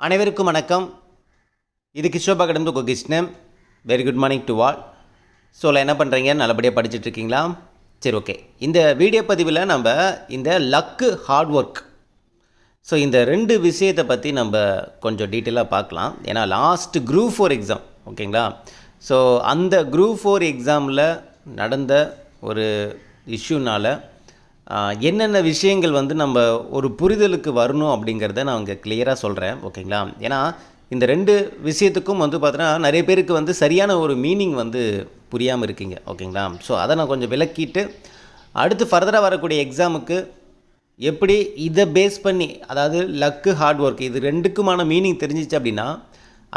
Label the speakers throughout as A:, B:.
A: அனைவருக்கும் வணக்கம். இது கிஷோபா கடந்து Krishnan. Very good morning to all. So என்ன பண்ணுறீங்க? நல்லபடியாக படிச்சுட்டு இருக்கீங்களா? சரி, ஓகே. இந்த வீடியோ பதிவில் நம்ம இந்த லக்கு ஹார்ட் ஒர்க், ஸோ இந்த ரெண்டு விஷயத்தை பற்றி நம்ம கொஞ்சம் டீட்டெயிலாக பார்க்கலாம். ஏன்னா லாஸ்ட் குரூப் 4 எக்ஸாம், ஓகேங்களா? ஸோ அந்த குரூப் 4 எக்ஸாமில் நடந்த ஒரு இஷ்யூனால் என்னென்ன விஷயங்கள் நம்ம ஒரு புரிதலுக்கு வரணும் அப்படிங்கிறத நான் அங்கே கிளியராக சொல்கிறேன், ஓகேங்களா? ஏன்னா இந்த ரெண்டு விஷயத்துக்கும் பார்த்தீங்கன்னா நிறைய பேருக்கு சரியான ஒரு மீனிங் புரியாமல் இருக்கீங்க, ஓகேங்களா? ஸோ அதை நான் கொஞ்சம் விளக்கிட்டு அடுத்து ஃபர்தராக வரக்கூடிய எக்ஸாமுக்கு எப்படி இதை பேஸ் பண்ணி, அதாவது லக்கு ஹார்ட் ஒர்க், இது ரெண்டுக்குமான மீனிங் தெரிஞ்சிச்சு அப்படின்னா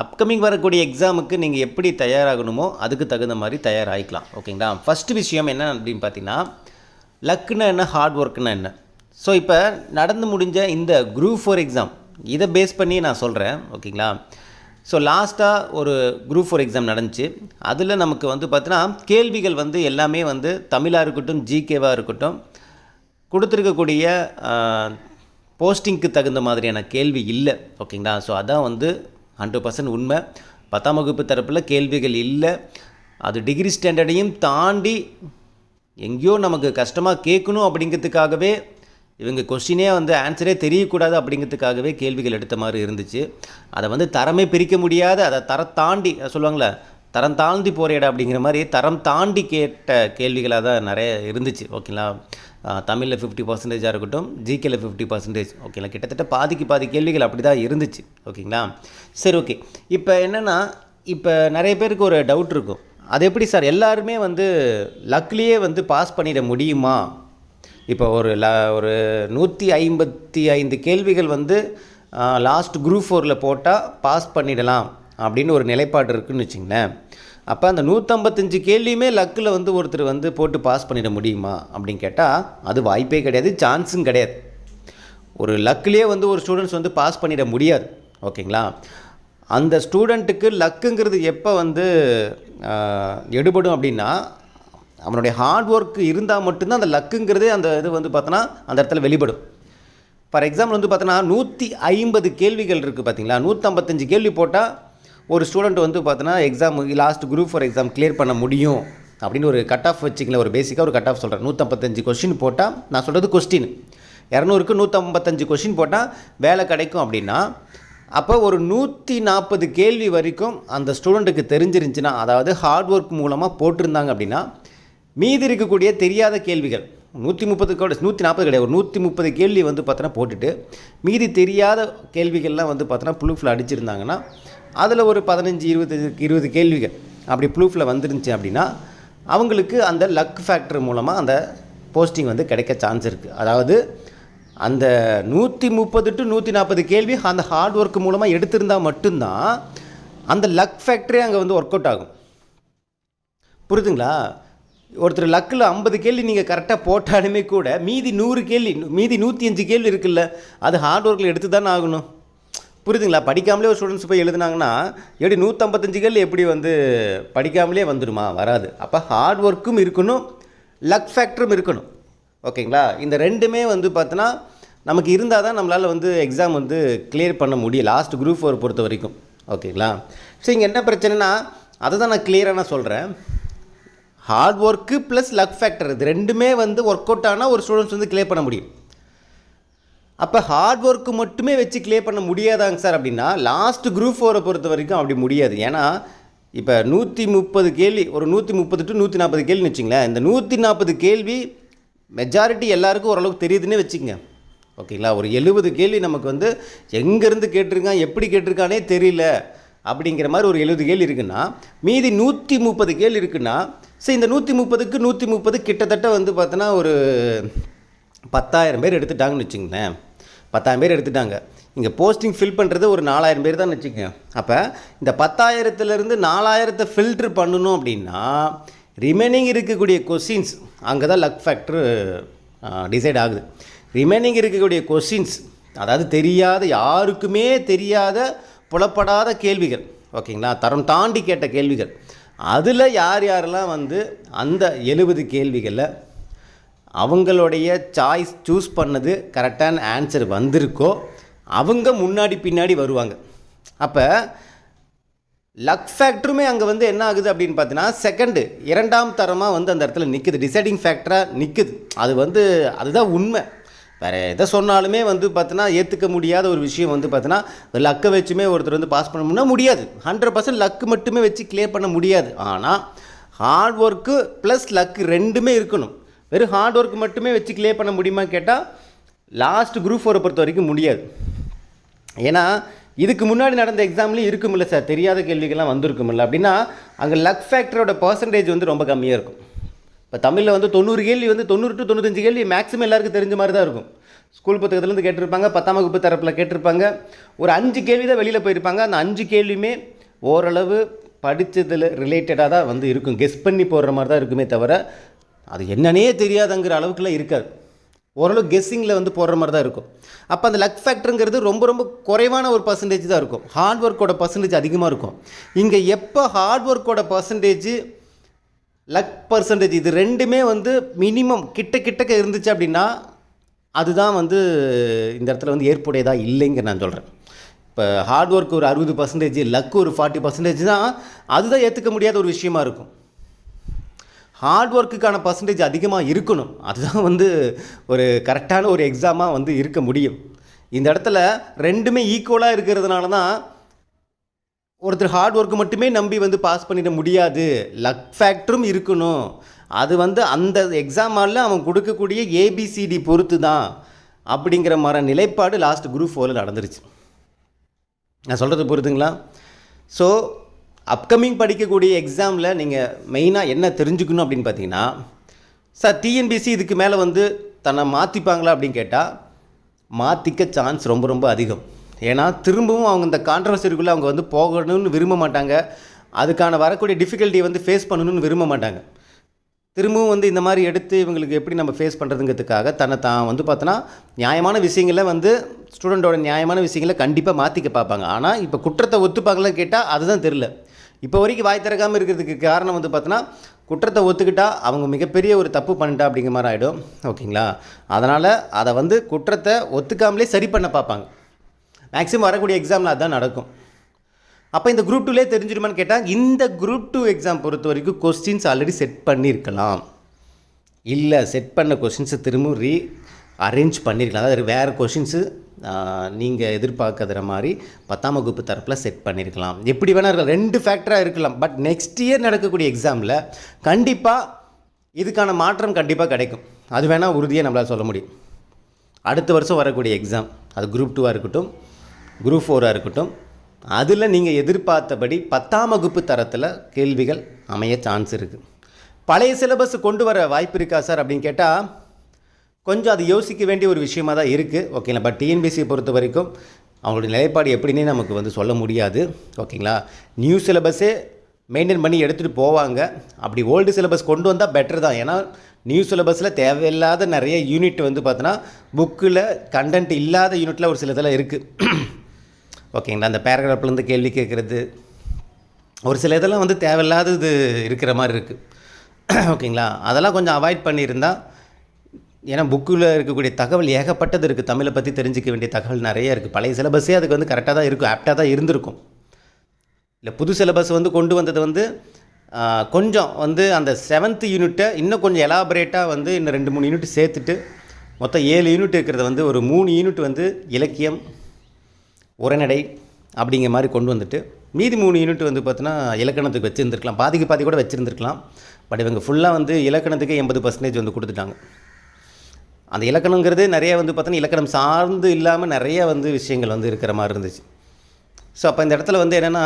A: அப்கமிங் வரக்கூடிய எக்ஸாமுக்கு நீங்கள் எப்படி தயாராகணுமோ அதுக்கு தகுந்த மாதிரி தயாராகிக்கலாம், ஓகேங்களா? ஃபஸ்ட்டு விஷயம் என்ன அப்படின்னு பார்த்தீங்கன்னா, லக்குன்னா என்ன, ஹார்ட் ஒர்க்குன்னா என்ன? ஸோ இப்போ நடந்து முடிஞ்ச இந்த குரூப் 4 எக்ஸாம் இதை பேஸ் பண்ணி நான் சொல்கிறேன், ஓகேங்களா? ஸோ லாஸ்ட்டாக ஒரு குரூப் 4 எக்ஸாம் நடந்துச்சு. அதில் நமக்கு பார்த்தீங்கன்னா கேள்விகள் எல்லாமே தமிழாக இருக்கட்டும், ஜிகேவாக இருக்கட்டும், கொடுத்துருக்கக்கூடிய போஸ்டிங்க்கு தகுந்த மாதிரியான கேள்வி இல்லை, ஓகேங்களா? ஸோ அதான் 100% உண்மை. 10ஆம் வகுப்பு தரப்பில் கேள்விகள் இல்லை. அது டிகிரி ஸ்டாண்டர்டையும் தாண்டி எங்கேயோ நமக்கு கஷ்டமாக கேட்கணும் அப்படிங்கிறதுக்காகவே இவங்க கொஸ்டினே ஆன்சரே தெரியக்கூடாது அப்படிங்கிறதுக்காகவே கேள்விகள் எடுத்த மாதிரி இருந்துச்சு. அதை தரமே பிரிக்க முடியாத, அதை தரம் தாண்டி சொல்லுவாங்களே, தரம் தாண்டி போகிற இடம் அப்படிங்கிற மாதிரி தரம் தாண்டி கேட்ட கேள்விகளாக தான் நிறைய இருந்துச்சு, ஓகேங்களா? தமிழில் 50%ஆக இருக்கட்டும், ஜிகேல 50%, ஓகேங்களா? கிட்டத்தட்ட பாதி கேள்விகள் அப்படி தான் இருந்துச்சு, ஓகேங்களா? சரி, ஓகே. இப்போ என்னென்னா, இப்போ நிறைய பேருக்கு ஒரு டவுட் இருக்கும், அது எப்படி சார் எல்லாருமே லக்லேயே பாஸ் பண்ணிட முடியுமா? இப்போ ஒரு 155 கேள்விகள் லாஸ்ட் குரூப் 4ல் போட்டால் பாஸ் பண்ணிடலாம் அப்படின்னு ஒரு நிலைப்பாடு இருக்குதுன்னு வச்சுங்களேன். அப்போ அந்த 155 கேள்வியுமே லக்கில் ஒருத்தர் போட்டு பாஸ் பண்ணிட முடியுமா அப்படின்னு கேட்டால் அது வாய்ப்பே கிடையாது, சான்ஸும் கிடையாது. ஒரு லக்லேயே ஒரு ஸ்டூடெண்ட்ஸ் பாஸ் பண்ணிட முடியாது, ஓகேங்களா? அந்த ஸ்டூடெண்ட்டுக்கு லக்குங்கிறது எப்போ எடுபடும் அப்படின்னா, அவனுடைய ஹார்ட் ஒர்க் இருந்தால் மட்டும்தான் அந்த லக்குங்கிறதே அந்த இது பார்த்தோன்னா அந்த இடத்துல வெளிப்படும். ஃபார் எக்ஸாம்பிள் பார்த்தோன்னா 150 கேள்விகள் இருக்குது, பார்த்தீங்களா? 155 கேள்வி போட்டால் ஒரு ஸ்டூடெண்ட் பார்த்தோன்னா exam last group 4 exam clear பண்ண முடியும் அப்படின்னு ஒரு கட் ஆஃப் வச்சுக்கல. ஒரு பேசிக்காக ஒரு கட் ஆஃப் சொல்கிறேன். 155 கொஸ்டின் போட்டால், நான் சொல்கிறது கொஸ்டின் 200க்கு 155 கொஸ்டின் போட்டால் வேலை கிடைக்கும் அப்படின்னா, அப்போ ஒரு 140 கேள்வி வரைக்கும் அந்த ஸ்டூடெண்ட்டுக்கு தெரிஞ்சிருந்துச்சுன்னா, அதாவது ஹார்ட் ஒர்க் மூலமாக போட்டிருந்தாங்க அப்படின்னா, மீதி இருக்கக்கூடிய தெரியாத கேள்விகள் 130 140 கிடையாது, ஒரு 130 கேள்வி பார்த்தோன்னா போட்டுட்டு மீதி தெரியாத கேள்விகள்லாம் பார்த்தோன்னா ப்ளூஃபில் அடிச்சிருந்தாங்கன்னா, அதில் ஒரு 15-20 கேள்விகள் அப்படி ப்ளூஃபில் வந்துருந்துச்சு அப்படின்னா அவங்களுக்கு அந்த லக் ஃபேக்டர் மூலமாக அந்த போஸ்டிங் கிடைக்க சான்ஸ் இருக்குது. அதாவது அந்த 130 to 140 கேள்வி அந்த ஹார்ட் ஒர்க் மூலமாக எடுத்திருந்தால் மட்டும்தான் அந்த லக் ஃபேக்டரே அங்கே ஒர்க் அவுட் ஆகும். புரியுதுங்களா? ஒருத்தர் லக்கில் 50 கேள்வி நீங்கள் கரெக்டாக போட்டாலுமே கூட மீதி 100 கேள்வி, மீதி 105 கேள்வி இருக்குல்ல, அது ஹார்ட் ஒர்க்கில் எடுத்து தானே ஆகணும். புரியுதுங்களா? படிக்காமலே ஒரு ஸ்டூடெண்ட்ஸ் போய் எழுதுனாங்கன்னா எப்படி 155 கேள்வி எப்படி படிக்காமலே வந்துடுமா? வராது. அப்போ ஹார்ட் ஒர்க்கும் இருக்கணும், லக் ஃபேக்டரும் இருக்கணும், ஓகேங்களா? இந்த ரெண்டுமே பார்த்தோன்னா நமக்கு இருந்தால் தான் நம்மளால் எக்ஸாம் கிளியர் பண்ண முடியும், லாஸ்ட் குரூப் 4 பொறுத்த வரைக்கும், ஓகேங்களா? ஸோ இங்கே என்ன பிரச்சனைனா, அதை தான் நான் கிளியராக நான் சொல்கிறேன். Hard work plus luck factor இது ரெண்டுமே ஒர்க் அவுட் ஆனால் ஒரு ஸ்டூடெண்ட்ஸ் கிளியர் பண்ண முடியும். அப்போ ஹார்ட் ஒர்க்கு மட்டுமே வச்சு கிளியர் பண்ண முடியாதாங்க சார் அப்படின்னா, லாஸ்ட் குரூப் 4 பொறுத்த வரைக்கும் அப்படி முடியாது. ஏன்னா இப்போ 130 கேள்வி, ஒரு 130 to 140 கேள்வின்னு வச்சுங்களேன். இந்த 140 கேள்வி மெஜாரிட்டி எல்லாருக்கும் ஓரளவுக்கு தெரியுதுன்னே வச்சுக்கங்க, ஓகேங்களா? ஒரு 70 கேள்வி நமக்கு எங்கேருந்து கேட்டிருக்கான், எப்படி கேட்டிருக்கானே தெரியல அப்படிங்கிற மாதிரி ஒரு 70 கேள்வி இருக்குன்னா, மீதி 130 கேள்வி இருக்குன்னா, சரி இந்த 130க்கு 130 கிட்டத்தட்ட பார்த்தோன்னா ஒரு 10,000 பேர் எடுத்துட்டாங்கன்னு வச்சுங்களேன். 10,000 பேர் எடுத்துட்டாங்க. இங்கே போஸ்டிங் ஃபில் பண்ணுறது ஒரு 4,000 பேர் தான் வச்சுக்கோங்க. அப்போ இந்த 10,000லேருந்து 4,000 ஃபில்ட்ரு பண்ணணும் அப்படின்னா ரிமைனிங் இருக்கக்கூடிய கொஸ்டின்ஸ் அங்கே தான் லக் ஃபேக்டர் டிசைட் ஆகுது. ரிமைனிங் இருக்கக்கூடிய கொஸ்டின்ஸ், அதாவது தெரியாத, யாருக்குமே தெரியாத, புலப்படாத கேள்விகள், ஓகேங்களா? தரம் தாண்டி கேட்ட கேள்விகள், அதில் யார் யாரெல்லாம் அந்த 70 கேள்விகளில் அவங்களுடைய சாய்ஸ் சூஸ் பண்ணது கரெக்டான ஆன்சர் வந்திருக்கோ அவங்க முன்னாடி பின்னாடி வருவாங்க. அப்போ லக் ஃபேக்டருமே அங்கே வந்து என்ன ஆகுது அப்படின்னு பார்த்தீங்கன்னா இரண்டாம் தரமாக வந்து அந்த இடத்துல நிற்குது, டிசைடிங் ஃபேக்டராக நிற்குது. அது வந்து அதுதான் உண்மை. வேறு எதை சொன்னாலுமே வந்து பார்த்தீங்கன்னா ஏற்றுக்க முடியாத ஒரு விஷயம் வந்து பார்த்தீங்கன்னா லக்கை வச்சுமே ஒருத்தர் வந்து பாஸ் பண்ண முடியாது. 100% லக்கு மட்டுமே வச்சு கிளியர் பண்ண முடியாது. ஆனால் ஹார்ட் ஒர்க்கு ப்ளஸ் லக்கு ரெண்டுமே இருக்கணும். வெறும் ஹார்ட் ஒர்க் மட்டுமே வச்சு கிளியர் பண்ண முடியுமா கேட்டால் லாஸ்ட் குரூப் 4 பொறுத்த வரைக்கும் முடியாது. ஏன்னா இதுக்கு முன்னாடி நடந்த எக்ஸாம்லேயும் இருக்குமில்ல சார், தெரியாத கேள்விகள்லாம் வந்திருக்குமில்ல. அப்படின்னா அங்கே லக் ஃபேக்டரோட பர்சன்டேஜ் வந்து ரொம்ப கம்மியாக இருக்கும். இப்போ தமிழில் வந்து 90 கேள்வி வந்து 90 to 95 கேள்வி மேக்ஸிமம் எல்லாருக்கும் தெரிஞ்ச மாதிரி தான் இருக்கும். ஸ்கூல் புத்தகத்துலேருந்து கேட்டிருப்பாங்க, 10ஆம் வகுப்பு தரப்பில் கேட்டிருப்பாங்க. ஒரு 5 கேள்வி தான் வெளியில் போயிருப்பாங்க. அந்த 5 கேள்வியுமே ஓரளவு படித்ததில் ரிலேட்டடாக தான் வந்து இருக்கும். கெஸ் பண்ணி போடுற மாதிரி தான் இருக்குமே தவிர அது என்னன்னே தெரியாதுங்கிற அளவுக்குலாம் இருக்காது. ஓரளவு கெஸ்ஸிங்கில் வந்து போடுற மாதிரி தான் இருக்கும். அப்போ அந்த லக் ஃபேக்டருங்கிறது ரொம்ப ரொம்ப குறைவான ஒரு பர்சன்டேஜ் தான் இருக்கும். ஹார்ட் ஒர்க்கோட பர்சன்டேஜ் அதிகமாக இருக்கும். இங்கே எப்போ ஹார்ட் ஒர்க்கோட பர்சன்டேஜ் லக் பர்சன்டேஜ் இது ரெண்டுமே வந்து மினிமம் கிட்டக்க இருந்துச்சு அப்படின்னா அதுதான் வந்து இந்த இடத்துல வந்து ஏற்புடையதாக இல்லைங்க நான் சொல்கிறேன். இப்போ ஹார்ட் ஒர்க் ஒரு 60%, லக் ஒரு 40% தான், அதுதான் ஏற்றுக்க முடியாத ஒரு விஷயமா இருக்கும். ஹார்ட் ஒர்க்குக்கான பர்சன்டேஜ் அதிகமாக இருக்கணும். அதுதான் வந்து ஒரு கரெக்டான ஒரு எக்ஸாமாக வந்து இருக்க முடியும். இந்த இடத்துல ரெண்டுமே ஈக்குவலாக இருக்கிறதுனால தான் ஒருத்தர் ஹார்ட் ஒர்க்கு மட்டுமே நம்பி வந்து பாஸ் பண்ணிட முடியாது. லக் ஃபேக்டரும் இருக்கணும். அது வந்து அந்த எக்ஸாமால் அவன் கொடுக்கக்கூடிய ஏபிசிடி பொறுத்து தான் அப்படிங்கிற மாதிரி நிலைப்பாடு லாஸ்ட் குரூப் 4 நடந்துருச்சு. நான் சொல்கிறது புரியுதுங்களா? ஸோ அப்கமிங் படிக்கக்கூடிய எக்ஸாமில் நீங்கள் மெயினாக என்ன தெரிஞ்சுக்கணும் அப்படின்னு பார்த்தீங்கன்னா, சார் டிஎன்பிசி இதுக்கு மேலே வந்து தன்னை மாற்றிப்பாங்களா அப்படின்னு கேட்டால் மாற்றிக்க சான்ஸ் ரொம்ப ரொம்ப அதிகம். ஏன்னா திரும்பவும் அவங்க இந்த கான்ட்ரவர்சிக்குள்ளே அவங்க வந்து போகணும்னு விரும்ப மாட்டாங்க. அதுக்கான வரக்கூடிய டிஃபிகல்ட்டியை வந்து ஃபேஸ் பண்ணணும்னு விரும்ப மாட்டாங்க. திரும்பவும் வந்து இந்த மாதிரி எடுத்து இவங்களுக்கு எப்படி நம்ம ஃபேஸ் பண்ணுறதுங்கிறதுக்காக தன்னை தான் வந்து பார்த்தோன்னா நியாயமான விஷயங்களை வந்து ஸ்டூடெண்ட்டோட நியாயமான விஷயங்களை கண்டிப்பாக மாற்றிக்க பார்ப்பாங்க. ஆனால் இப்போ குற்றத்தை ஒத்துப்பாங்களான்னு கேட்டால் அதுதான் தெரில. இப்போ வரைக்கும் வாய் திறக்காமல் இருக்கிறதுக்கு காரணம் வந்து பார்த்தோன்னா குற்றத்தை ஒத்துக்கிட்டால் அவங்க மிகப்பெரிய ஒரு தப்பு பண்ணிட்டா அப்படிங்கிற மாதிரி ஆகிடும். ஓகேங்களா? அதனால் அதை வந்து குற்றத்தை ஒத்துக்காமலே சரி பண்ண பார்ப்பாங்க. மேக்ஸிமம் வரக்கூடிய எக்ஸாமில் அதுதான் நடக்கும். அப்போ இந்த குரூப் 2லே தெரிஞ்சிடுமான்னு கேட்டால் இந்த குரூப் 2 எக்ஸாம் பொறுத்த வரைக்கும் கொஸ்டின்ஸ் ஆல்ரெடி செட் பண்ணியிருக்கலாம். இல்லை செட் பண்ண கொஸ்டின்ஸை திரும்ப அரேஞ்ச் பண்ணியிருக்கலாம். அதாவது வேறு கொஸ்டின்ஸு நீங்கள் எதிர்பார்க்குற மாதிரி 10ஆம் வகுப்பு தரப்பில் செட் பண்ணியிருக்கலாம். எப்படி வேணால் இருக்கலாம், 2 ஃபேக்டராக இருக்கலாம். பட் நெக்ஸ்ட் இயர் நடக்கக்கூடிய எக்ஸாமில் கண்டிப்பாக இதுக்கான மாற்றம் கண்டிப்பாக கிடைக்கும். அது வேணால் உறுதியாக நம்மளால் சொல்ல முடியும். அடுத்த வருஷம் வரக்கூடிய எக்ஸாம் அது குரூப் 2ஆக இருக்கட்டும், குரூப் 4ஆக இருக்கட்டும், அதில் நீங்கள் எதிர்பார்த்தபடி 10ஆம் வகுப்பு தரத்தில் கேள்விகள் அமைய சான்ஸ் இருக்குது. பழைய சிலபஸ் கொண்டு வர வாய்ப்பு இருக்கா சார் அப்படின்னு கேட்டால் கொஞ்சம் அது யோசிக்க வேண்டிய ஒரு விஷயமாக தான் இருக்குது. ஓகேங்களா? பட் டிஎன்பிசியை பொறுத்த வரைக்கும் அவங்களுடைய நிலைப்பாடு எப்படின்னே நமக்கு வந்து சொல்ல முடியாது. ஓகேங்களா? நியூ சிலபஸே மெயின்டைன் பண்ணி எடுத்துகிட்டு போவாங்க. அப்படி ஓல்டு சிலபஸ் கொண்டு வந்தால் பெட்டர் தான். ஏன்னா நியூ சிலபஸில் தேவையில்லாத நிறைய யூனிட் வந்து பார்த்தோன்னா புக்கில் கண்டென்ட் இல்லாத யூனிட்டில் ஒரு சில இதெல்லாம் இருக்குது. ஓகேங்களா? அந்த பேராகிராஃப்லேருந்து கேள்வி கேட்குறது ஒரு சில இதெல்லாம் வந்து தேவையில்லாதது இருக்கிற மாதிரி இருக்குது. ஓகேங்களா? அதெல்லாம் கொஞ்சம் அவாய்ட் பண்ணியிருந்தால், ஏன்னா புக்கில் இருக்கக்கூடிய தகவல் ஏகப்பட்டது இருக்குது. தமிழை பற்றி தெரிஞ்சிக்க வேண்டிய தகவல் நிறைய இருக்குது. பழைய சிலபஸே அதுக்கு வந்து கரெக்டாக தான் இருக்கும், ஆப்டாக தான் இருந்திருக்கும். இல்லை புது சிலபஸ் வந்து கொண்டு வந்தது வந்து கொஞ்சம் வந்து அந்த 7th யூனிட்டை இன்னும் கொஞ்சம் எலாபரேட்டாக வந்து இன்னும் 2-3 யூனிட் சேர்த்துட்டு மொத்தம் 7 யூனிட் இருக்கிறத வந்து ஒரு 3 யூனிட் வந்து இலக்கியம், உரைநடை அப்படிங்கிற மாதிரி கொண்டு வந்துட்டு மீதி 3 யூனிட் வந்து பார்த்தோன்னா இலக்கணத்துக்கு வச்சுருந்துருக்கலாம். பாதி கூட வச்சுருந்துருக்கலாம். பட் இவங்க ஃபுல்லாக வந்து இலக்கணத்துக்கு 80% வந்து கொடுத்துட்டாங்க. அந்த இலக்கணங்கிறது நிறைய வந்து பார்த்தோன்னா இலக்கணம் சார்ந்து இல்லாமல் நிறைய வந்து விஷயங்கள் வந்து இருக்கிற மாதிரி இருந்துச்சு. ஸோ அப்போ இந்த இடத்துல வந்து என்னென்னா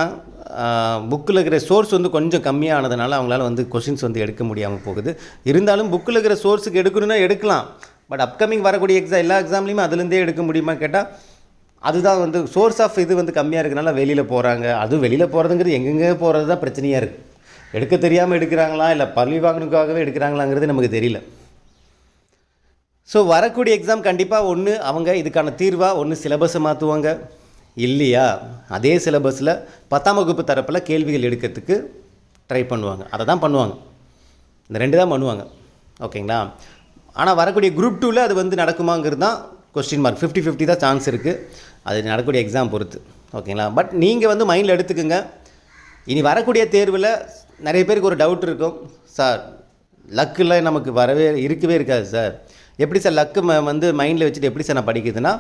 A: புக்கில் இருக்கிற சோர்ஸ் வந்து கொஞ்சம் கம்மியானதுனால அவங்களால வந்து கொஷின்ஸ் வந்து எடுக்க முடியாமல் போகுது. இருந்தாலும் புக்கில் இருக்கிற சோர்ஸுக்கு எடுக்கணுன்னா எடுக்கலாம். பட் அப்கமிங் வரக்கூடிய எல்லா எக்ஸாம்லேயுமே அதுலேருந்தே எடுக்க முடியுமா கேட்டால் அதுதான் வந்து சோர்ஸ் ஆஃப் இது வந்து கம்மியாக இருக்கிறனால வெளியில் போகிறாங்க. அதுவும் வெளியில் போகிறதுங்கிறது எங்கெங்கே போகிறது தான் பிரச்சனையாக இருக்குது. எடுக்க தெரியாமல் எடுக்கிறாங்களா இல்லை பள்ளி வாங்கினுக்காகவே எடுக்கிறாங்களாங்கிறது நமக்கு தெரியல. ஸோ வரக்கூடிய எக்ஸாம் கண்டிப்பாக ஒன்று அவங்க இதுக்கான தீர்வாக ஒன்று சிலபஸை மாற்றுவாங்க, இல்லையா அதே சிலபஸில் 10ஆம் வகுப்பு தரப்பில் கேள்விகள் எடுக்கிறதுக்கு ட்ரை பண்ணுவாங்க. அதை தான் பண்ணுவாங்க. இந்த 2 தான் பண்ணுவாங்க. ஓகேங்களா? ஆனால் வரக்கூடிய குரூப் 2ல் அது வந்து நடக்குமாங்கிறது தான் கொஸ்டின் மார்க். 50-50 தான் சான்ஸ் இருக்குது. அது நடக்கக்கூடிய எக்ஸாம் பொறுத்து. ஓகேங்களா. பட் நீங்கள் வந்து மைண்டில் எடுத்துக்கோங்க. இனி வரக்கூடிய தேர்வில் நிறைய பேருக்கு ஒரு டவுட் இருக்கும், சார் லக்குலாம் நமக்கு இருக்கவே இருக்காது சார், எப்படி சார் லக்கு வந்து மைண்டில் வச்சுட்டு எப்படி சார் நான் படிக்கிறதுனா,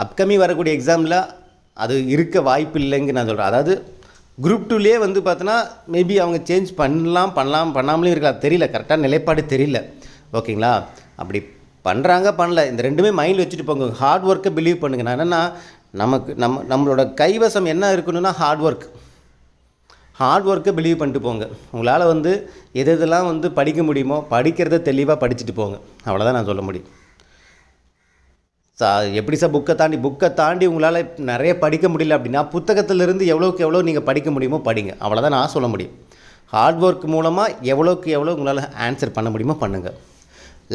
A: அப்கமிங் வரக்கூடிய எக்ஸாமில் அது இருக்க வாய்ப்பு இல்லைங்க நான் சொல்கிறேன். அதாவது குரூப் 2லேயே வந்து பார்த்தோன்னா மேபி அவங்க சேஞ்ச் பண்ணாமலே இருக்கலாம், தெரியல, கரெக்டாக நிலைப்பாடு தெரியல. ஓகேங்களா. அப்படி பண்ணுறாங்க பண்ணல, இந்த ரெண்டுமே மைண்டில் வச்சுட்டு போங்க. ஹார்ட் ஒர்க்கை பிலீவ் பண்ணுங்கள். நான் என்னென்னா நம்மளோட கைவசம் என்ன இருக்கணும்னா ஹார்ட் ஒர்க்கை பிலீவ் பண்ணிட்டு போங்க. உங்களால் வந்து எதெல்லாம் வந்து படிக்க முடியுமோ படிக்கிறத தெளிவாக படிச்சுட்டு போங்க. அவ்வளோதான் நான் சொல்ல முடியும். எப்படி சார் புக்கை தாண்டி உங்களால் நிறைய படிக்க முடியல அப்படின்னா புத்தகத்திலிருந்து எவ்வளோக்கு எவ்வளோ நீங்கள் படிக்க முடியுமோ படிங்க. அவ்வளோதான் நான் சொல்ல முடியும். ஹார்ட் ஒர்க் மூலமாக எவ்வளோக்கு எவ்வளோ உங்களால் ஆன்சர் பண்ண முடியுமோ பண்ணுங்கள்.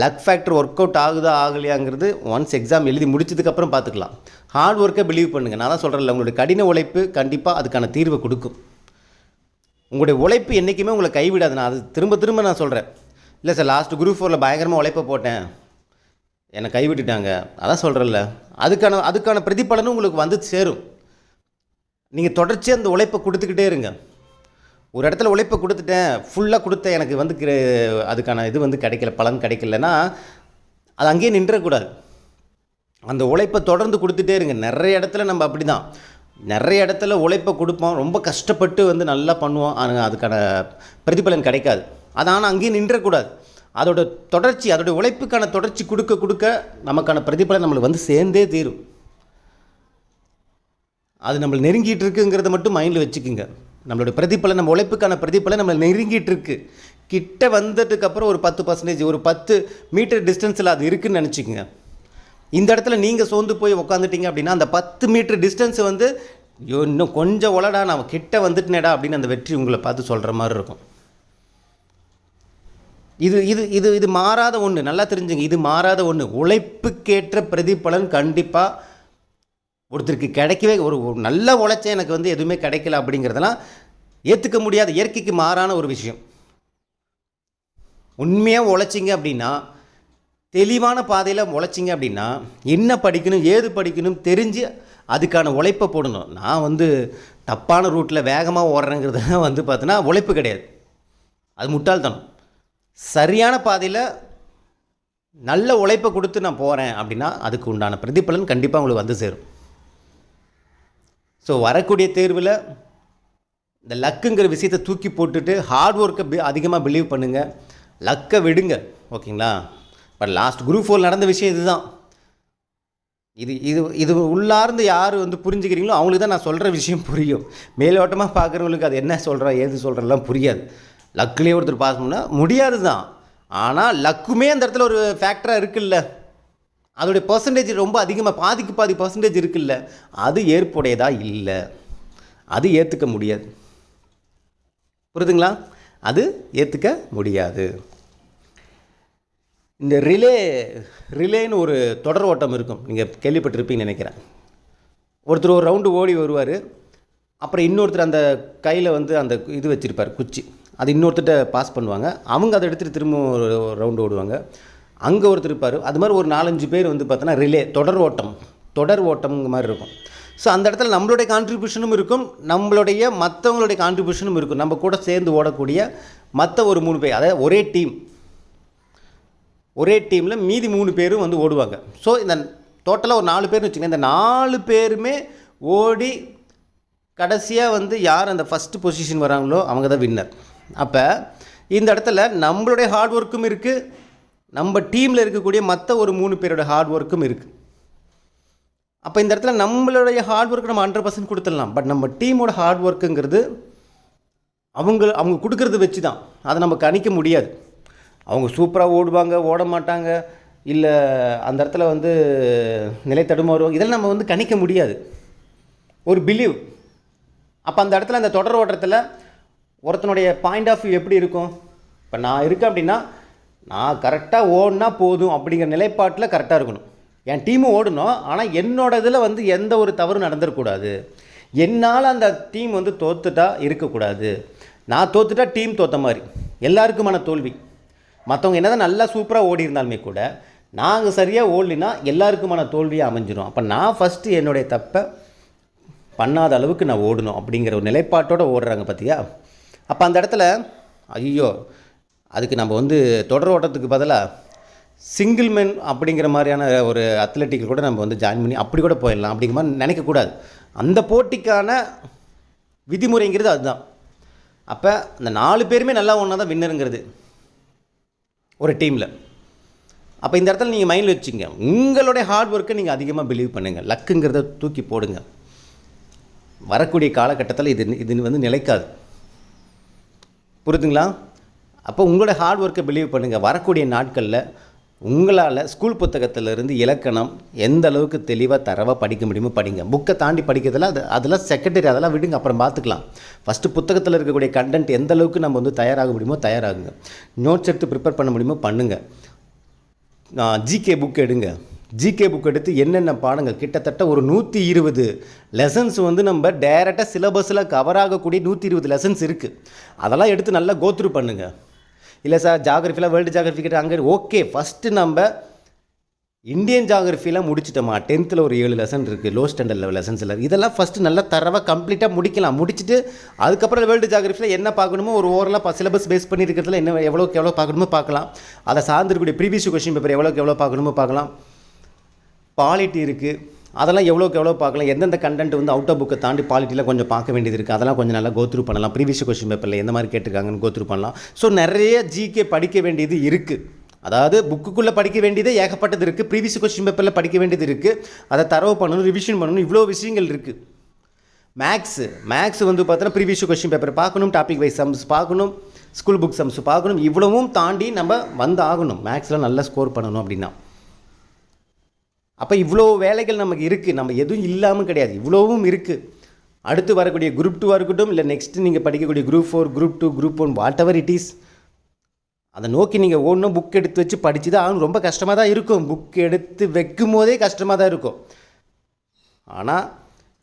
A: லக் ஃபேக்டர் ஒர்க் அவுட் ஆகுதா ஆகலையாங்கிறது ஒன்ஸ் எக்ஸாம் எழுதி முடிச்சதுக்கப்புறம் பார்த்துக்கலாம். ஹார்ட் ஒர்க்கை பிலீவ் பண்ணுங்கள். நான் தான் சொல்கிறேன்ல, உங்களுடைய கடின உழைப்பு கண்டிப்பாக அதுக்கான தீர்வை கொடுக்கும். உங்களுடைய உழைப்பு என்றைக்குமே உங்களை கைவிடாது. நான் அது திரும்ப நான் சொல்கிறேன். இல்லை சார் லாஸ்ட் குரூப் 4ல் பயங்கரமாக உழைப்பை போட்டேன், என்னை கைவிட்டுட்டாங்க, அதான் சொல்கிறேன்ல, அதுக்கான பிரதிபலனும் உங்களுக்கு வந்து சேரும். நீங்கள் தொடர்ச்சியாக அந்த உழைப்பை கொடுத்துக்கிட்டே இருங்க. ஒரு இடத்துல உழைப்பை கொடுத்துட்டேன், ஃபுல்லாக கொடுத்தேன், எனக்கு வந்து அதுக்கான இது வந்து கிடைக்கல, பலன் கிடைக்கலன்னா அது அங்கேயே நின்றக்கூடாது. அந்த உழைப்பை தொடர்ந்து கொடுத்துட்டே இருங்க. நிறைய இடத்துல நம்ம அப்படி தான், நிறைய இடத்துல உழைப்பை கொடுப்போம், ரொம்ப கஷ்டப்பட்டு வந்து நல்லா பண்ணுவோம், ஆனால் அதுக்கான பிரதிபலன் கிடைக்காது. அது ஆனால் அங்கேயே நின்றக்கூடாது. அதோட தொடர்ச்சி, அதோடைய உழைப்புக்கான தொடர்ச்சி கொடுக்க நமக்கான பிரதிபலன் நம்மளுக்கு வந்து சேர்ந்தே தீரும். அது நம்மளை நெருங்கிட்டு இருக்குங்கிறத மட்டும் மைண்டில் வச்சுக்கோங்க. நம்மளுடைய பிரதிபலன், நம்ம உழைப்புக்கான பிரதிபலன் நம்மளை நெருங்கிட்டு இருக்கு. கிட்ட வந்ததுக்கப்புறம் ஒரு 10%, ஒரு 10 மீட்டர் டிஸ்டன்ஸில் அது இருக்குதுன்னு நினச்சிக்கோங்க. இந்த இடத்துல நீங்கள் சோர்ந்து போய் உட்காந்துட்டீங்க அப்படின்னா அந்த 10 மீட்டர் டிஸ்டன்ஸ் வந்து இன்னும் கொஞ்சம் உலடா நான் கிட்ட வந்துட்டேனேடா அப்படின்னு அந்த வெற்றி உங்களை பார்த்து சொல்கிற மாதிரி இருக்கும். இது இது இது இது மாறாத ஒன்று, நல்லா தெரிஞ்சுங்க. இது மாறாத ஒன்று. உழைப்புக்கேற்ற பிரதிபலன் கண்டிப்பாக ஒருத்தருக்கு கிடைக்கவே, ஒரு நல்ல உழைச்சேன் எனக்கு வந்து எதுவுமே கிடைக்கல அப்படிங்கிறதெல்லாம் ஏற்றுக்க முடியாத, இயற்கைக்கு மாறான ஒரு விஷயம். உண்மையாக உழைச்சிங்க அப்படின்னா, தெளிவான பாதையில் உழைச்சிங்க அப்படின்னா, என்ன படிக்கணும் ஏது படிக்கணும் தெரிஞ்சு அதுக்கான உழைப்பை போடணும். நான் வந்து தப்பான ரூட்டில் வேகமாக ஓடுறேங்கிறது வந்து பார்த்தோன்னா உழைப்பு கிடையாது, அது முட்டாள்தனம். சரியான பாதையில் நல்ல உழைப்பை கொடுத்து நான் போகிறேன் அப்படின்னா அதுக்கு உண்டான பிரதிபலன் கண்டிப்பாக உங்களுக்கு வந்து சேரும். ஸோ வரக்கூடிய தேர்வில் இந்த லக்குங்கிற விஷயத்தை தூக்கி போட்டுட்டு ஹார்ட் ஒர்க்கை அதிகமாக பிலீவ் பண்ணுங்கள். லக்கை விடுங்க. ஓகேங்களா. பட் லாஸ்ட் குரூப் 4 நடந்த விஷயம் இதுதான். இது உள்ளார்ந்து யார் வந்து புரிஞ்சுக்கிறீங்களோ அவங்களுக்கு தான் நான் சொல்கிற விஷயம் புரியும். மேலோட்டமாக பார்க்குறவங்களுக்கு அது என்ன சொல்கிறோம் ஏது சொல்கிறலாம் புரியாது. லக்குலேயே ஒருத்தர் பாஸ் பண்ணால் முடியாது தான். ஆனால் லக்குமே அந்த இடத்துல ஒரு ஃபேக்டராக இருக்குல்ல, அதோடைய பர்சன்டேஜ் ரொம்ப அதிகமாக, பாதிக்கு பாதி பர்சன்டேஜ் இருக்குல்ல, அது ஏற்புடையதா இல்லை, அது ஏற்றுக்க முடியாது. புரியுதுங்களா. அது ஏற்றுக்க முடியாது. இந்த ரிலேன்னு ஒரு தொடர் ஓட்டம் இருக்கும், நீங்கள் கேள்விப்பட்டிருப்பீங்கன்னு நினைக்கிறேன். ஒருத்தர் ஒரு ரவுண்டு ஓடி வருவார், அப்புறம் இன்னொருத்தர் அந்த கையில் வந்து அந்த இது வச்சுருப்பார் குச்சி, அது இன்னொருத்தர்கிட்ட பாஸ் பண்ணுவாங்க, அவங்க அதை எடுத்துகிட்டு திரும்ப ஒரு ரவுண்டு ஓடுவாங்க. அங்கே ஒருத்தர் இருப்பார். அது மாதிரி ஒரு 4-5 பேர் வந்து பார்த்தோன்னா ரிலே தொடர் ஓட்டம்ங்க மாதிரி இருக்கும். ஸோ அந்த இடத்துல நம்மளுடைய கான்ட்ரிபியூஷனும் இருக்கும், நம்மளுடைய மற்றவங்களுடைய கான்ட்ரிபியூஷனும் இருக்கும். நம்ம கூட சேர்ந்து ஓடக்கூடிய மற்ற ஒரு 3 பேர், அதாவது ஒரே டீமில் மீதி 3 பேரும் வந்து ஓடுவாங்க. ஸோ இந்த டோட்டலாக ஒரு 4 பேர்னு வச்சுக்கோங்க. இந்த 4 பேருமே ஓடி கடைசியாக வந்து யார் அந்த ஃபஸ்ட்டு பொசிஷன் வராங்களோ அவங்க தான் வின்னர். அப்போ இந்த இடத்துல நம்மளுடைய ஹார்ட் ஒர்க்கும் இருக்குது, நம்ம டீமில் இருக்கக்கூடிய மற்ற ஒரு 3 பேரோட ஹார்ட் ஒர்க்கும் இருக்குது. அப்போ இந்த இடத்துல நம்மளுடைய ஹார்ட் ஒர்க்கு நம்ம 100% கொடுத்துடலாம். பட் நம்ம டீமோட ஹார்ட் ஒர்க்குங்கிறது அவங்க கொடுக்கறத வச்சு தான், அதை நம்ம கணிக்க முடியாது. அவங்க சூப்பராக ஓடுவாங்க, ஓட மாட்டாங்க, இல்லை அந்த இடத்துல வந்து நிலை தடுமாறுவாங்க, இதெல்லாம் நம்ம வந்து கணிக்க முடியாது. ஒரு பிலீவ். அப்போ அந்த இடத்துல அந்த தொடர் ஓட்டத்தில் ஒருத்தனுடைய பாயிண்ட் ஆஃப் வியூ எப்படி இருக்கும், இப்போ நான் இருக்கேன் அப்படின்னா நான் கரெக்டாக ஓடினா போதும் அப்படிங்கிற நிலைப்பாட்டில் கரெக்டாக இருக்கணும். என் டீமும் ஓடணும், ஆனால் என்னோட இதில் வந்து எந்த ஒரு தவறும் நடந்துடக்கூடாது. என்னால் அந்த டீம் வந்து தோத்துட்டா இருக்கக்கூடாது. நான் தோத்துட்டா டீம் தோற்ற மாதிரி, எல்லாருக்குமான தோல்வி. மற்றவங்க என்ன தான் நல்லா சூப்பராக ஓடி இருந்தாலுமே கூட நாங்கள் சரியாக ஓடலினா எல்லாருக்குமான தோல்வியாக அமைஞ்சிடும். அப்போ நான் ஃபஸ்ட்டு என்னுடைய தப்பை பண்ணாத அளவுக்கு நான் ஓடணும் அப்படிங்கிற ஒரு நிலைப்பாட்டோடு ஓடுறாங்க பார்த்தியா. அப்போ அந்த இடத்துல ஐயோ அதுக்கு நம்ம வந்து தொடர் ஓட்டத்துக்கு பதிலாக சிங்கிள் மென் அப்படிங்கிற மாதிரியான ஒரு அத்லெட்டிக்கில் கூட நம்ம வந்து ஜாயின் பண்ணி அப்படி கூட போயிடலாம் அப்படிங்கிற மாதிரி நினைக்கக்கூடாது. அந்த போட்டிக்கான விதிமுறைங்கிறது அதுதான். அப்போ அந்த 4 பேருமே நல்லா ஒன்றா தான் வின்னருங்கிறது ஒரு டீமில். அப்போ இந்த இடத்துல நீங்கள் மைண்டில் வச்சுங்க, உங்களுடைய ஹார்ட் ஒர்க்கை நீங்கள் அதிகமாக பிலீவ் பண்ணுங்கள். லக்குங்கிறத தூக்கி போடுங்க. வரக்கூடிய காலகட்டத்தில் இது வந்து நிலைக்காது. புரியுதுங்களா? அப்போ உங்களோட ஹார்ட் ஒர்க்கை பிலீவ் பண்ணுங்கள். வரக்கூடிய நாட்களில் உங்களால் ஸ்கூல் புத்தகத்திலிருந்து இலக்கணம் எந்த அளவுக்கு தெளிவாக தரவாக படிக்க முடியுமோ படிங்க. புக்கை தாண்டி படிக்கிறதுல அதெல்லாம் செகண்டரி, அதெல்லாம் விடுங்க, அப்புறம் பார்த்துக்கலாம். ஃபஸ்ட்டு புத்தகத்தில் இருக்கக்கூடிய கண்டென்ட் எந்த அளவுக்கு நம்ம வந்து தயாராக முடியுமோ தயாராகுங்க. நோட்ஸ் எடுத்து ப்ரிப்பேர் பண்ண முடியுமோ பண்ணுங்கள். ஜிகே புக் எடுங்க. ஜிகே புக் எடுத்து என்னென்ன பாடங்கள் கிட்டத்தட்ட ஒரு 120 லெசன்ஸ் வந்து நம்ம டைரெக்டாக சிலபஸில் கவர் ஆகக்கூடிய 120 லெசன்ஸ் இருக்குது. அதெல்லாம் எடுத்து நல்லா கோத்ரூ பண்ணுங்கள். இல்லை சார் ஜாகிரஃபியில் வேர்ல்டு ஜாகிரஃபி கிட்ட அங்கே ஓகே, ஃபஸ்ட்டு நம்ம இந்தியன் ஜாகிரஃபிலாம் முடிச்சிட்டோமா. 10th ஒரு 7 லெசன் இருக்குது, லோ ஸ்டாண்டர்ட் லெவல் லெசன்ஸில். இதெல்லாம் ஃபஸ்ட்டு நல்லா தரவாக கம்ப்ளீட்டாக முடிக்கலாம். முடிச்சுட்டு அதுக்கப்புறம் வேர்ல்டு ஜாகிரஃபியில் என்ன பார்க்கணுமோ ஒரு ஓரலாக சிலபஸ் பேஸ் பண்ணி இருக்கிறதுல என்ன எவ்வளோக்கு எவ்வளோ பார்க்கணுமோ பார்க்கலாம். அதை சார்ந்திருக்கக்கூடிய ப்ரீவியஸ் கொஸ்டின் பேப்பர் எவ்வளோக்கு எவ்வளோ பார்க்கணுமோ பார்க்கலாம். பாலிட்டி இருக்குது, அதெல்லாம் எவ்வளோக்கு எவ்வளோ பார்க்கலாம். எந்தெந்த கண்டென்ட் வந்து அவுட் ஆஃப் புக்கை தாண்டி பாலிட்டியில் கொஞ்சம் பார்க்க வேண்டியது இருக்குது, அதெல்லாம் கொஞ்சம் நல்லா கோத்ரூ பண்ணலாம். ப்ரீவியஸ் கொஸ்டின் பேப்பரில் எந்த மாதிரி கேட்டிருக்காங்கன்னு கோத்ரூ பண்ணலாம். ஸோ நிறைய ஜிகே படிக்க வேண்டியது இருக்குது. அதாவது புக்குக்குள்ளே படிக்க வேண்டியது ஏகப்பட்டது இருக்குது, ப்ரீவியஸ் கொஸ்டின் பேப்பரில் படிக்க வேண்டியது இருக்குது, அதை தரவு பண்ணணும், ரிவிஷன் பண்ணணும், இவ்வளோ விஷயங்கள் இருக்குது. மேக்ஸ் வந்து பார்த்தோன்னா ப்ரீவியஸ் கொஸ்டின் பேப்பர் பார்க்கணும், டாபிக் வைஸ் சம்ஸ் பார்க்கணும், ஸ்கூல் புக் சம்ஸ் பார்க்கணும். இவ்வளவும் தாண்டி நம்ம வந்து ஆகணும் மேக்ஸில் நல்லா ஸ்கோர் பண்ணணும் அப்படின்னா. அப்போ இவ்வளோ வேலைகள் நமக்கு இருக்குது, நம்ம எதுவும் இல்லாமல் கிடையாது, இவ்வளோவும் இருக்குது. அடுத்து வரக்கூடிய குரூப் 2 இருக்கட்டும், இல்லை நெக்ஸ்ட்டு நீங்கள் படிக்கக்கூடிய group 4, group 2, group 1, what ever it is, அதை நோக்கி நீங்கள் ஓடணும். புக் எடுத்து வச்சு படித்து தான் ஆகணும். ரொம்ப கஷ்டமாக தான் இருக்கும், புக் எடுத்து வைக்கும் போதே கஷ்டமாக தான் இருக்கும். ஆனால்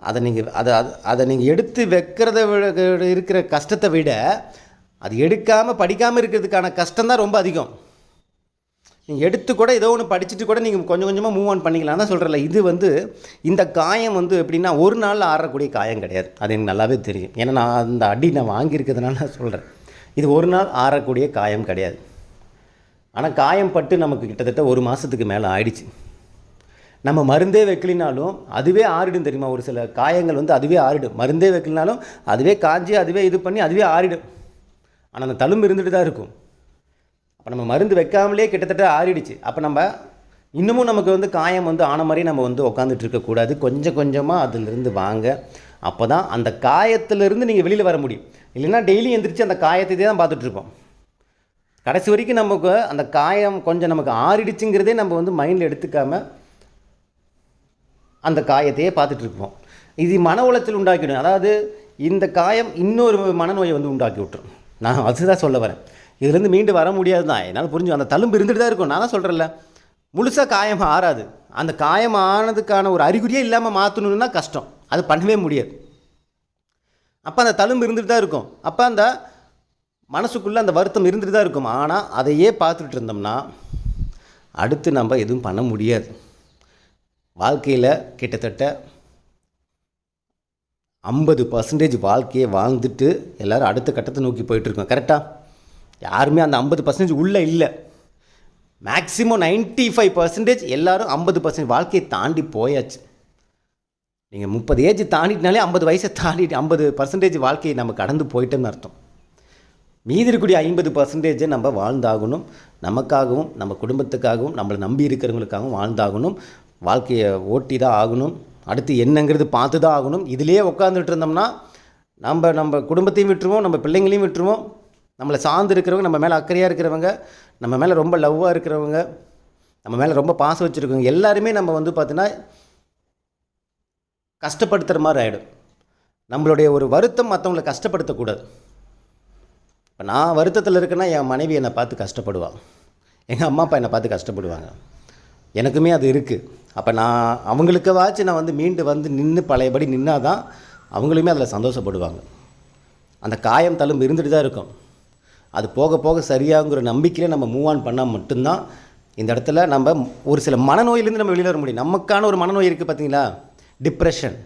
A: அதை நீங்கள் எடுத்து வைக்கிறத இருக்கிற கஷ்டத்தை விட அது எடுக்காமல் படிக்காமல் இருக்கிறதுக்கான கஷ்டம்தான் ரொம்ப அதிகம். நீங்கள் எடுத்து கூட ஏதோ ஒன்று படிச்சுட்டு கூட நீங்கள் கொஞ்சம் கொஞ்சமாக மூவ் ஆன் பண்ணிக்கலாம் தான் சொல்கிறல. இது வந்து இந்த காயம் வந்து எப்படின்னா ஒரு நாளில் ஆறக்கூடிய காயம் கிடையாது. அது எனக்கு நல்லாவே தெரியும். ஏன்னா நான் அந்த அடி நான் வாங்கியிருக்கிறதுனால நான் சொல்கிறேன். இது ஒரு நாள் ஆறக்கூடிய காயம் கிடையாது. ஆனால் காயம் பட்டு நமக்கு கிட்டத்தட்ட 1 மாதத்துக்கு மேலே ஆயிடுச்சு. நம்ம மருந்தே வைக்கலினாலும் அதுவே ஆறிடும் தெரியுமா. ஒரு சில காயங்கள் வந்து அதுவே ஆறிடும். மருந்தே வைக்கலினாலும் அதுவே காஞ்சி அதுவே இது பண்ணி அதுவே ஆறிடும். ஆனால் அந்த தழும்பு இருந்துட்டு தான் இருக்கும். அப்போ நம்ம மருந்து வைக்காமலே கிட்டத்தட்ட ஆறிடுச்சு. அப்போ நம்ம இன்னமும் நமக்கு வந்து காயம் வந்து ஆன மாதிரி நம்ம வந்து உட்காந்துட்டு இருக்கக்கூடாது. கொஞ்சம் கொஞ்சமாக அதிலிருந்து வாங்க. அப்போ தான் அந்த காயத்திலிருந்து நீங்கள் வெளியில் வர முடியும். இல்லைன்னா டெய்லி எந்திரிச்சு அந்த காயத்தை தான் பார்த்துட்ருப்போம். கடைசி வரைக்கும் நமக்கு அந்த காயம் கொஞ்சம் நமக்கு ஆறிடுச்சுங்கிறதே நம்ம வந்து மைண்டில் எடுத்துக்காமல் அந்த காயத்தையே பார்த்துட்ருப்போம். இது மன உளைச்சல் உண்டாக்கிடும். அதாவது இந்த காயம் இன்னொரு மனநோயை வந்து உண்டாக்கி விட்டுரும். நான் அதுதான் சொல்ல வரேன். இதுலேருந்து மீண்டு வர முடியாது தான், என்னால் புரிஞ்சு. அந்த தழும்பு இருந்துட்டு தான் இருக்கும். நான் தான் சொல்கிறேன்ல, முழுசாக காயம் ஆறாது. அந்த காயம் ஆனதுக்கான ஒரு அறிகுறியே இல்லாமல் மாற்றணுன்னா கஷ்டம், அது பண்ணவே முடியாது. அப்போ அந்த தழும்பு இருந்துட்டு தான் இருக்கும். அப்போ அந்த மனசுக்குள்ளே அந்த வருத்தம் இருந்துட்டு தான் இருக்கும். ஆனால் அதையே பார்த்துட்டு இருந்தோம்னா அடுத்து நம்ம எதுவும் பண்ண முடியாது. வாழ்க்கையில் கிட்டத்தட்ட 50% வாழ்க்கையை வாழ்ந்துட்டு எல்லோரும் அடுத்த கட்டத்தை நோக்கி போயிட்டுருக்கோம். கரெக்டாக? யாருமே அந்த 50% உள்ளே இல்லை. மேக்ஸிமம் 95% எல்லோரும் 50% வாழ்க்கையை தாண்டி போயாச்சு. நீங்கள் 30 ஏஜ் தாண்டினாலே 50 வயசை தாண்டிட்டு 50% வாழ்க்கையை நம்ம கடந்து போயிட்டோம்னு அர்த்தம். மீதி இருக்கக்கூடிய 50% நம்ம வாழ்ந்தாகணும். நமக்காகவும் நம்ம குடும்பத்துக்காகவும் நம்மளை நம்பி இருக்கிறவங்களுக்காகவும் வாழ்ந்தாகணும். வாழ்க்கையை ஓட்டி தான் ஆகணும். அடுத்து என்னங்கிறது பார்த்து தான் ஆகணும். இதிலே உட்காந்துட்டு இருந்தோம்னா நம்ம குடும்பத்தையும் விட்டுருவோம், நம்ம பிள்ளைங்களையும் விட்டுருவோம். நம்மளை சார்ந்து இருக்கிறவங்க, நம்ம மேலே அக்கறையாக இருக்கிறவங்க, நம்ம மேலே ரொம்ப லவ்வாக இருக்கிறவங்க, நம்ம மேலே ரொம்ப பாசம் வச்சுருக்கவங்க எல்லாருமே நம்ம வந்து பார்த்தீங்கன்னா கஷ்டப்படுத்துகிற மாதிரி ஆகிடும். நம்மளுடைய ஒரு வருத்தம் மற்றவங்களை கஷ்டப்படுத்தக்கூடாது. இப்போ நான் வருத்தத்தில் இருக்கேன்னா என் மனைவி என்னை பார்த்து கஷ்டப்படுவாள், எங்கள் அம்மா அப்பா என்னை பார்த்து கஷ்டப்படுவாங்க. எனக்குமே அது இருக்குது. அப்போ நான் அவங்களுக்காச்சும் நான் வந்து மீண்டு வந்து நின்று பழையபடி நின்னால் தான் அவங்களுமே அதில் சந்தோஷப்படுவாங்க. அந்த காயம் தழும்பு இருந்துட்டு தான் இருக்கும். அது போக போக சரியாகுங்கிற நம்பிக்கையில் நம்ம மூவ் ஆன் பண்ணால் மட்டும்தான் இந்த இடத்துல நம்ம ஒரு சில மனநோயிலேருந்து நம்ம வெளியில் வர முடியும். நமக்கான ஒரு மனநோய் இருக்குது பார்த்தீங்களா, டிப்ரெஷன்.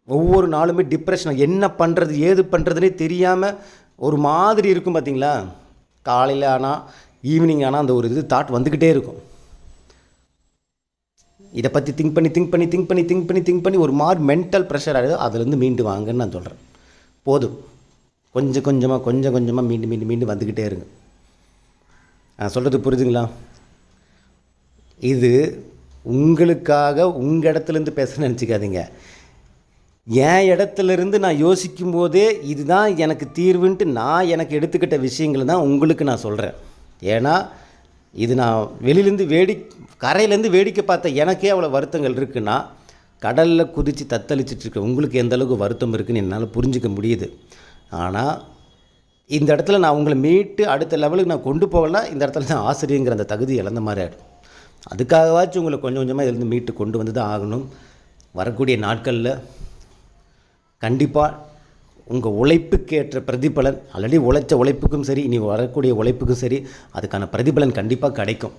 A: ஒவ்வொரு நாளுமே டிப்ரெஷன், என்ன பண்ணுறது ஏது பண்ணுறதுனே தெரியாமல் ஒரு மாதிரி இருக்கும் பார்த்தீங்களா. காலையில் ஆனால் ஈவினிங் ஆனால் அந்த ஒரு தாட் வந்துக்கிட்டே இருக்கும். இதை பற்றி திங்க் பண்ணி ஒரு மாதிரி மென்டல் ப்ரெஷர் ஆகிடுது. அதுலேருந்து மீண்டு வாங்கன்னு நான் சொல்கிறேன். போதும், கொஞ்சம் கொஞ்சமாக மீண்டு வந்துக்கிட்டே இருங்க. நான் சொல்கிறது புரியுதுங்களா? இது உங்களுக்காக உங்கள் இடத்துலேருந்து பேச நினச்சிக்காதீங்க. என் இடத்துலேருந்து நான் யோசிக்கும் போதே இதுதான் எனக்கு தீர்வுன்ட்டு நான் எனக்கு எடுத்துக்கிட்ட விஷயங்கள் தான் உங்களுக்கு நான் சொல்கிறேன். ஏன்னா இது நான் வெளியிலேருந்து கரையிலேருந்து வேடிக்கை பார்த்த எனக்கே அவ்வளோ வருத்தங்கள் இருக்குன்னா, கடலில் குதித்து தத்தளிச்சிட்ருக்க உங்களுக்கு எந்த அளவுக்கு வருத்தம் இருக்குதுன்னு என்னால் புரிஞ்சிக்க முடியுது. ஆனால் இந்த இடத்துல நான் உங்களை மீட்டு அடுத்த லெவலுக்கு நான் கொண்டு போகலாம். இந்த இடத்துல நான் ஆசிரியங்கிற அந்த தகுதி இழந்த மாதிரி ஆகிடும். அதுக்காகவாச்சும் உங்களை கொஞ்சம் கொஞ்சமாக இதிலேருந்து மீட்டு கொண்டு வந்து தான் ஆகணும். வரக்கூடிய நாட்களில் கண்டிப்பாக உங்கள் உழைப்புக்கேற்ற பிரதிபலன், ஆல்ரெடி உழைச்ச உழைப்புக்கும் சரி, இனி வரக்கூடிய உழைப்புக்கும் சரி, அதுக்கான பிரதிபலன் கண்டிப்பாக கிடைக்கும்.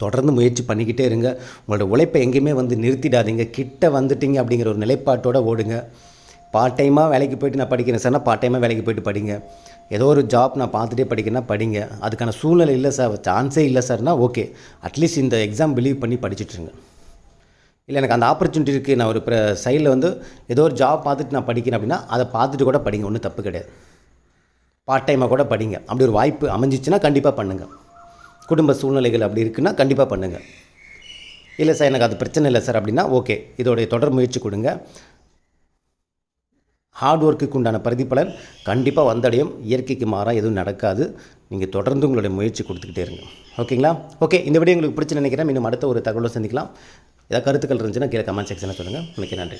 A: தொடர்ந்து முயற்சி பண்ணிக்கிட்டே இருங்க. உங்களோட உழைப்பை எங்கேயுமே நிறுத்திடாதீங்க. கிட்ட வந்துட்டீங்க அப்படிங்கிற ஒரு நிலைப்பாட்டோடு ஓடுங்க. பார்ட் டைமாக வேலைக்கு போய்ட்டு நான் படிக்கிறேன் சார்னா பார்ட் டைமாக வேலைக்கு போய்ட்டு படிங்க. ஏதோ ஒரு ஜாப் நான் பார்த்துட்டே படிக்கிறேன்னா படிங்க. அதுக்கான சூழ்நிலை இல்லை சார், சான்ஸே இல்லை சார்னா ஓகே, அட்லீஸ்ட் இந்த எக்ஸாம் பிலீவ் பண்ணி படிச்சுட்ருங்க. இல்லை எனக்கு அந்த ஆப்பர்ச்சுனிட்டி இருக்குது, நான் ஒரு சைடில் ஏதோ ஒரு ஜாப் பார்த்துட்டு நான் படிக்கிறேன் அப்படின்னா அதை பார்த்துட்டு கூட படிங்க, ஒன்றும் தப்பு கிடையாது. பார்ட் டைமாக கூட படிங்க. அப்படி ஒரு வாய்ப்பு அமைஞ்சிச்சுன்னா கண்டிப்பாக பண்ணுங்கள். குடும்ப சூழ்நிலைகள் அப்படி இருக்குன்னா கண்டிப்பாக பண்ணுங்கள். இல்லை சார் எனக்கு அது பிரச்சனை இல்லை சார் அப்படின்னா ஓகே, இதோடைய தொடர் முயற்சி கொடுங்க. ஹார்ட் ஒர்க்குக்கு உண்டான பிரதிபலன் கண்டிப்பாக வந்தடையும். இயற்கைக்கு மாறாக எதுவும் நடக்காது. நீங்கள் தொடர்ந்து உங்களுடைய முயற்சி கொடுத்துக்கிட்டே இருங்க. ஓகேங்களா? ஓகே, இந்த வீடியோ உங்களுக்கு பிடிச்சி நினைக்கிறேன். இன்னும் அடுத்த ஒரு தகவலை சந்திக்கலாம். ஏதாவது கருத்துக்கள் இருந்துச்சுன்னா கீழே கமெண்ட் செக்ஷனில் சொல்லுங்கள். உங்களுக்கு நன்றி.